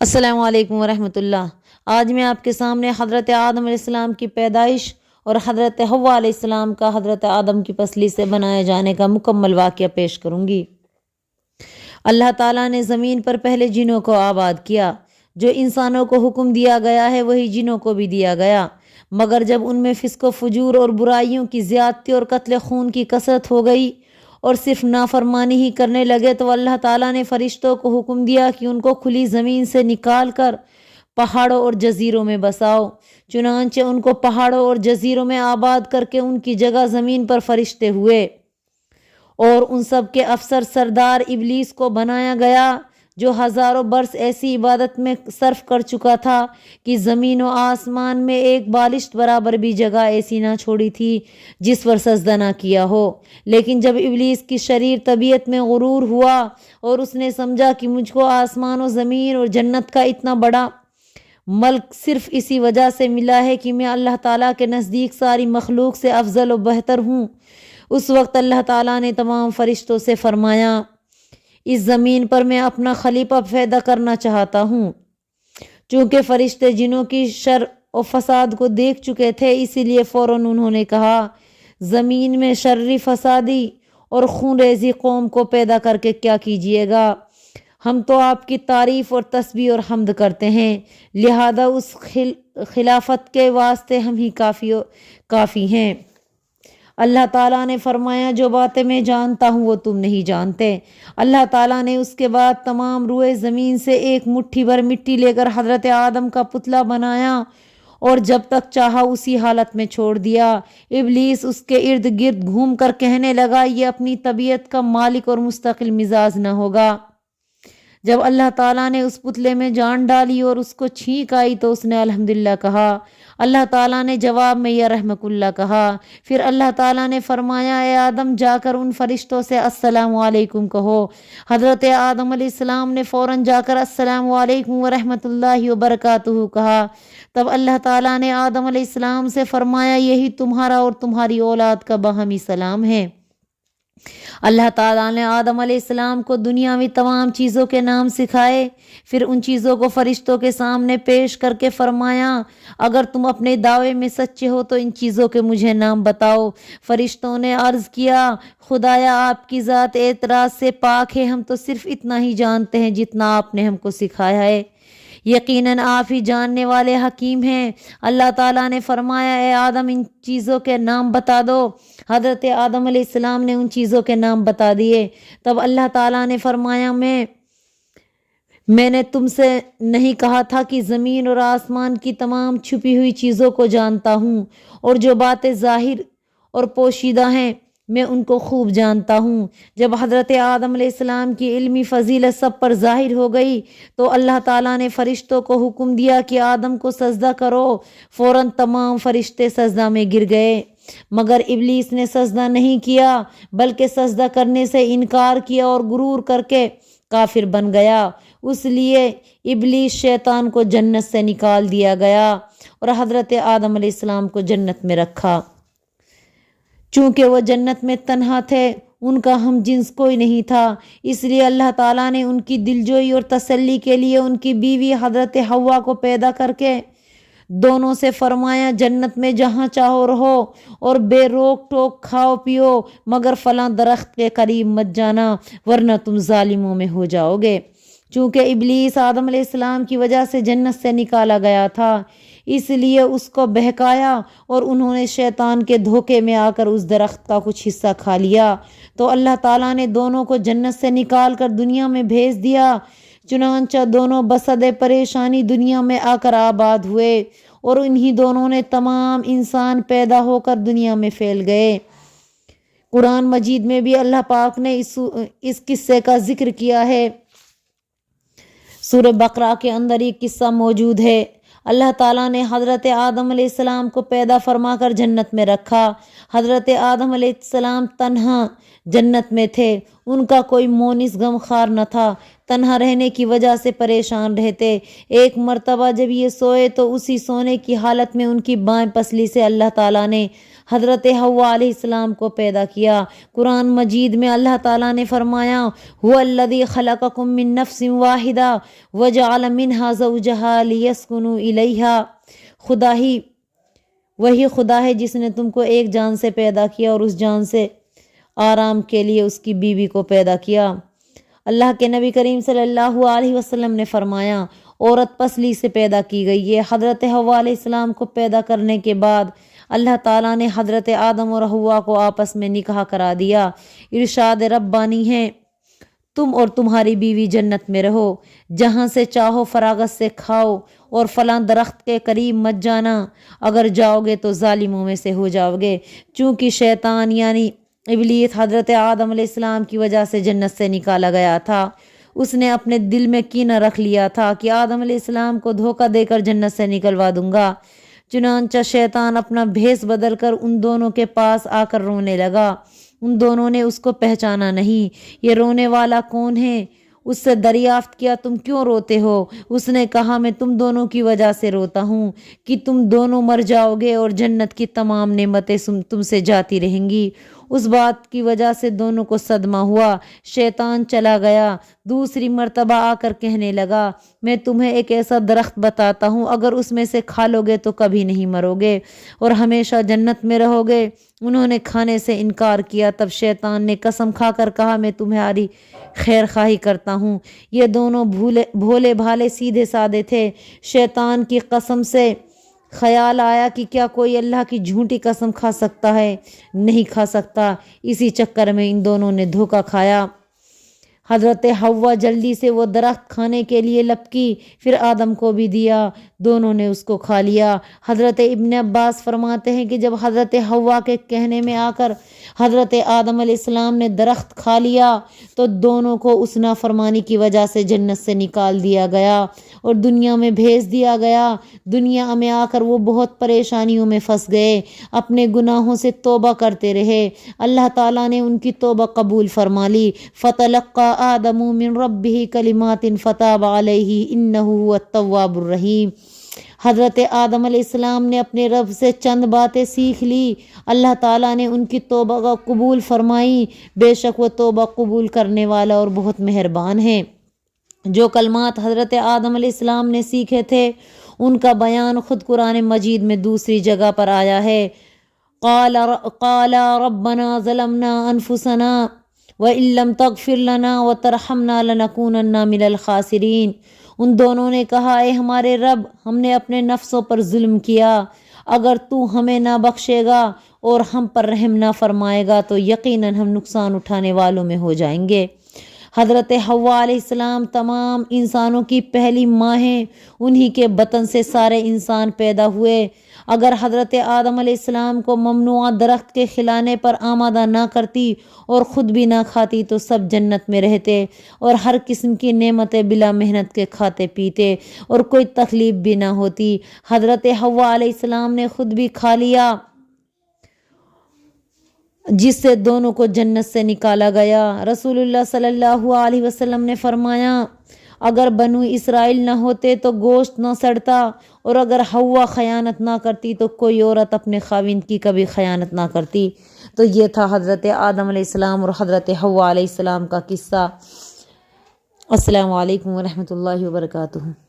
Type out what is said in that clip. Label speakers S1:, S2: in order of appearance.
S1: السلام علیکم ورحمۃ اللہ۔ آج میں آپ کے سامنے حضرت آدم علیہ السلام کی پیدائش اور حضرت حوا علیہ السلام کا حضرت آدم کی پسلی سے بنائے جانے کا مکمل واقعہ پیش کروں گی۔ اللہ تعالیٰ نے زمین پر پہلے جنوں کو آباد کیا۔ جو انسانوں کو حکم دیا گیا ہے وہی جنوں کو بھی دیا گیا، مگر جب ان میں فسق و فجور اور برائیوں کی زیادتی اور قتل خون کی کثرت ہو گئی اور صرف نافرمانی ہی کرنے لگے تو اللہ تعالیٰ نے فرشتوں کو حکم دیا کہ ان کو کھلی زمین سے نکال کر پہاڑوں اور جزیروں میں بساؤ۔ چنانچہ ان کو پہاڑوں اور جزیروں میں آباد کر کے ان کی جگہ زمین پر فرشتے ہوئے، اور ان سب کے افسر سردار ابلیس کو بنایا گیا جو ہزاروں برس ایسی عبادت میں صرف کر چکا تھا کہ زمین و آسمان میں ایک بالشت برابر بھی جگہ ایسی نہ چھوڑی تھی جس پر سجدہ نہ کیا ہو۔ لیکن جب ابلیس کی شریر طبیعت میں غرور ہوا اور اس نے سمجھا کہ مجھ کو آسمان و زمین اور جنت کا اتنا بڑا ملک صرف اسی وجہ سے ملا ہے کہ میں اللہ تعالیٰ کے نزدیک ساری مخلوق سے افضل و بہتر ہوں، اس وقت اللہ تعالیٰ نے تمام فرشتوں سے فرمایا اس زمین پر میں اپنا خلیفہ پیدا کرنا چاہتا ہوں۔ چونکہ فرشتے جنوں کی شر و فساد کو دیکھ چکے تھے اسی لیے فوراً انہوں نے کہا زمین میں شرری فسادی اور خون ریزی قوم کو پیدا کر کے کیا کیجیے گا؟ ہم تو آپ کی تعریف اور تسبیح اور حمد کرتے ہیں، لہذا اس خلافت کے واسطے ہم ہی کافی ہیں۔ اللہ تعالیٰ نے فرمایا جو باتیں میں جانتا ہوں وہ تم نہیں جانتے۔ اللہ تعالیٰ نے اس کے بعد تمام روئے زمین سے ایک مٹھی بھر مٹی لے کر حضرت آدم کا پتلا بنایا اور جب تک چاہا اسی حالت میں چھوڑ دیا۔ ابلیس اس کے ارد گرد گھوم کر کہنے لگا یہ اپنی طبیعت کا مالک اور مستقل مزاج نہ ہوگا۔ جب اللہ تعالیٰ نے اس پتلے میں جان ڈالی اور اس کو چھینک آئی تو اس نے الحمدللہ کہا۔ اللہ تعالیٰ نے جواب میں یا رحمک اللہ کہا۔ پھر اللہ تعالیٰ نے فرمایا اے آدم جا کر ان فرشتوں سے السلام علیکم کہو۔ حضرت آدم علیہ السلام نے فوراً جا کر السلام علیکم ورحمۃ اللہ وبرکاتہ کہا۔ تب اللہ تعالیٰ نے آدم علیہ السلام سے فرمایا یہی تمہارا اور تمہاری اولاد کا باہمی سلام ہے۔ اللہ تعالیٰ نے آدم علیہ السلام کو دنیاوی تمام چیزوں کے نام سکھائے، پھر ان چیزوں کو فرشتوں کے سامنے پیش کر کے فرمایا اگر تم اپنے دعوے میں سچے ہو تو ان چیزوں کے مجھے نام بتاؤ۔ فرشتوں نے عرض کیا خدایا آپ کی ذات اعتراض سے پاک ہے، ہم تو صرف اتنا ہی جانتے ہیں جتنا آپ نے ہم کو سکھایا ہے، یقیناً آپ ہی جاننے والے حکیم ہیں۔ اللہ تعالیٰ نے فرمایا اے آدم ان چیزوں کے نام بتا دو۔ حضرت آدم علیہ السلام نے ان چیزوں کے نام بتا دیے۔ تب اللہ تعالیٰ نے فرمایا میں نے تم سے نہیں کہا تھا کہ زمین اور آسمان کی تمام چھپی ہوئی چیزوں کو جانتا ہوں، اور جو باتیں ظاہر اور پوشیدہ ہیں میں ان کو خوب جانتا ہوں۔ جب حضرت آدم علیہ السلام کی علمی فضیلت سب پر ظاہر ہو گئی تو اللہ تعالیٰ نے فرشتوں کو حکم دیا کہ آدم کو سجدہ کرو۔ فوراً تمام فرشتے سجدہ میں گر گئے، مگر ابلیس نے سجدہ نہیں کیا بلکہ سجدہ کرنے سے انکار کیا اور غرور کر کے کافر بن گیا۔ اس لیے ابلیس شیطان کو جنت سے نکال دیا گیا اور حضرت آدم علیہ السلام کو جنت میں رکھا۔ چونکہ وہ جنت میں تنہا تھے، ان کا ہم جنس کوئی نہیں تھا، اس لیے اللہ تعالیٰ نے ان کی دلجوئی اور تسلی کے لیے ان کی بیوی حضرت حوا کو پیدا کر کے دونوں سے فرمایا جنت میں جہاں چاہو رہو اور بے روک ٹوک کھاؤ پیو، مگر فلاں درخت کے قریب مت جانا ورنہ تم ظالموں میں ہو جاؤ گے۔ چونکہ ابلیس آدم علیہ السلام کی وجہ سے جنت سے نکالا گیا تھا اس لیے اس کو بہکایا اور انہوں نے شیطان کے دھوکے میں آ کر اس درخت کا کچھ حصہ کھا لیا، تو اللہ تعالیٰ نے دونوں کو جنت سے نکال کر دنیا میں بھیج دیا۔ چنانچہ دونوں بصد پریشانی دنیا میں آ کر آباد ہوئے اور انہی دونوں نے تمام انسان پیدا ہو کر دنیا میں پھیل گئے۔ قرآن مجید میں بھی اللہ پاک نے اس قصے کا ذکر کیا ہے۔ سورہ بقرہ کے اندر یہ قصہ موجود ہے۔ اللہ تعالیٰ نے حضرت آدم علیہ السلام کو پیدا فرما کر جنت میں رکھا۔ حضرت آدم علیہ السلام تنہا جنت میں تھے، ان کا کوئی مونس غمخوار نہ تھا۔ تنہا رہنے کی وجہ سے پریشان رہتے۔ ایک مرتبہ جب یہ سوئے تو اسی سونے کی حالت میں ان کی بائیں پسلی سے اللہ تعالیٰ نے حضرت حوا علیہ السلام کو پیدا کیا۔ قرآن مجید میں اللہ تعالیٰ نے فرمایا هو الذی خلقکم من نفس واحدہ وجعل منها زوجہا لیسکنوا الیہا، وہی خدا ہے جس نے تم کو ایک جان سے پیدا کیا اور اس جان سے آرام کے لیے اس کی بیوی کو پیدا کیا۔ اللہ کے نبی کریم صلی اللہ علیہ وسلم نے فرمایا عورت پسلی سے پیدا کی گئی ہے۔ حضرت حوا علیہ السلام کو پیدا کرنے کے بعد اللہ تعالیٰ نے حضرت آدم اور حوا کو آپس میں نکاح کرا دیا۔ ارشاد ربانی ہے تم اور تمہاری بیوی جنت میں رہو، جہاں سے چاہو فراغت سے کھاؤ اور فلاں درخت کے قریب مت جانا، اگر جاؤ گے تو ظالموں میں سے ہو جاؤ گے۔ چونکہ شیطان یعنی ابلیس حضرت آدم علیہ السلام کی وجہ سے جنت سے نکالا گیا تھا، اس نے اپنے دل میں کینہ رکھ لیا تھا کہ آدم علیہ السلام کو دھوکہ دے کر جنت سے نکلوا دوں گا۔ چنانچہ شیطان اپنا بھیس بدل کر ان دونوں کے پاس آ کر رونے لگا۔ ان دونوں نے اس کو پہچانا نہیں۔ یہ رونے والا کون ہے؟ اس سے دریافت کیا تم کیوں روتے ہو؟ اس نے کہا میں تم دونوں کی وجہ سے روتا ہوں کہ تم دونوں مر جاؤ گے اور جنت کی تمام نعمتیں تم سے جاتی رہیں گی۔ اس بات کی وجہ سے دونوں کو صدمہ ہوا۔ شیطان چلا گیا۔ دوسری مرتبہ آ کر کہنے لگا میں تمہیں ایک ایسا درخت بتاتا ہوں، اگر اس میں سے کھا لو گے تو کبھی نہیں مرو گے اور ہمیشہ جنت میں رہو گے۔ انہوں نے کھانے سے انکار کیا۔ تب شیطان نے قسم کھا کر کہا میں تمہاری خیر خواہی کرتا ہوں۔ یہ دونوں بھولے بھالے سیدھے سادے تھے۔ شیطان کی قسم سے خیال آیا کہ کیا کوئی اللہ کی جھوٹی قسم کھا سکتا ہے؟ نہیں کھا سکتا۔ اسی چکر میں ان دونوں نے دھوکہ کھایا۔ حضرت حوا جلدی سے وہ درخت کھانے کے لیے لپکی، پھر آدم کو بھی دیا، دونوں نے اس کو کھا لیا۔ حضرت ابن عباس فرماتے ہیں کہ جب حضرت حوا کے کہنے میں آ کر حضرت آدم علیہ السلام نے درخت کھا لیا تو دونوں کو اس نافرمانی کی وجہ سے جنت سے نکال دیا گیا اور دنیا میں بھیج دیا گیا۔ دنیا میں آ کر وہ بہت پریشانیوں میں پھنس گئے، اپنے گناہوں سے توبہ کرتے رہے۔ اللہ تعالیٰ نے ان کی توبہ قبول فرما لی۔ فتلقى آدم من ربه کلمات فتاب علیہ انہ هو التواب الرحیم۔ حضرت آدم علیہ السلام نے اپنے رب سے چند باتیں سیکھ لی۔ اللہ تعالیٰ نے ان کی توبہ کا قبول فرمائی۔ بے شک وہ توبہ قبول کرنے والا اور بہت مہربان ہے۔ جو کلمات حضرت آدم علیہ السلام نے سیکھے تھے ان کا بیان خود قرآن مجید میں دوسری جگہ پر آیا ہے۔ قال ربنا ظلمنا انفسنا وَإِن لَّمْ تَغْفِرْ لَنَا وَتَرْحَمْنَا لَنَكُونَنَّ مِنَ الْخَاسِرِينَ۔ ان دونوں نے کہا اے ہمارے رب، ہم نے اپنے نفسوں پر ظلم کیا، اگر تو ہمیں نہ بخشے گا اور ہم پر رحم نہ فرمائے گا تو یقیناً ہم نقصان اٹھانے والوں میں ہو جائیں گے۔ حضرت حوا علیہ السلام تمام انسانوں کی پہلی ماں ہیں، انہی کے بطن سے سارے انسان پیدا ہوئے۔ اگر حضرت آدم علیہ السلام کو ممنوعہ درخت کے کھلانے پر آمادہ نہ کرتی اور خود بھی نہ کھاتی تو سب جنت میں رہتے اور ہر قسم کی نعمتیں بلا محنت کے کھاتے پیتے اور کوئی تکلیف بھی نہ ہوتی۔ حضرت حوا علیہ السلام نے خود بھی کھا لیا، جس سے دونوں کو جنت سے نکالا گیا۔ رسول اللہ صلی اللہ علیہ وسلم نے فرمایا اگر بنو اسرائیل نہ ہوتے تو گوشت نہ سڑتا، اور اگر حوا خیانت نہ کرتی تو کوئی عورت اپنے خاوند کی کبھی خیانت نہ کرتی۔ تو یہ تھا حضرت آدم علیہ السلام اور حضرت حوا علیہ السلام کا قصہ۔ السلام علیکم ورحمۃ اللہ وبرکاتہ۔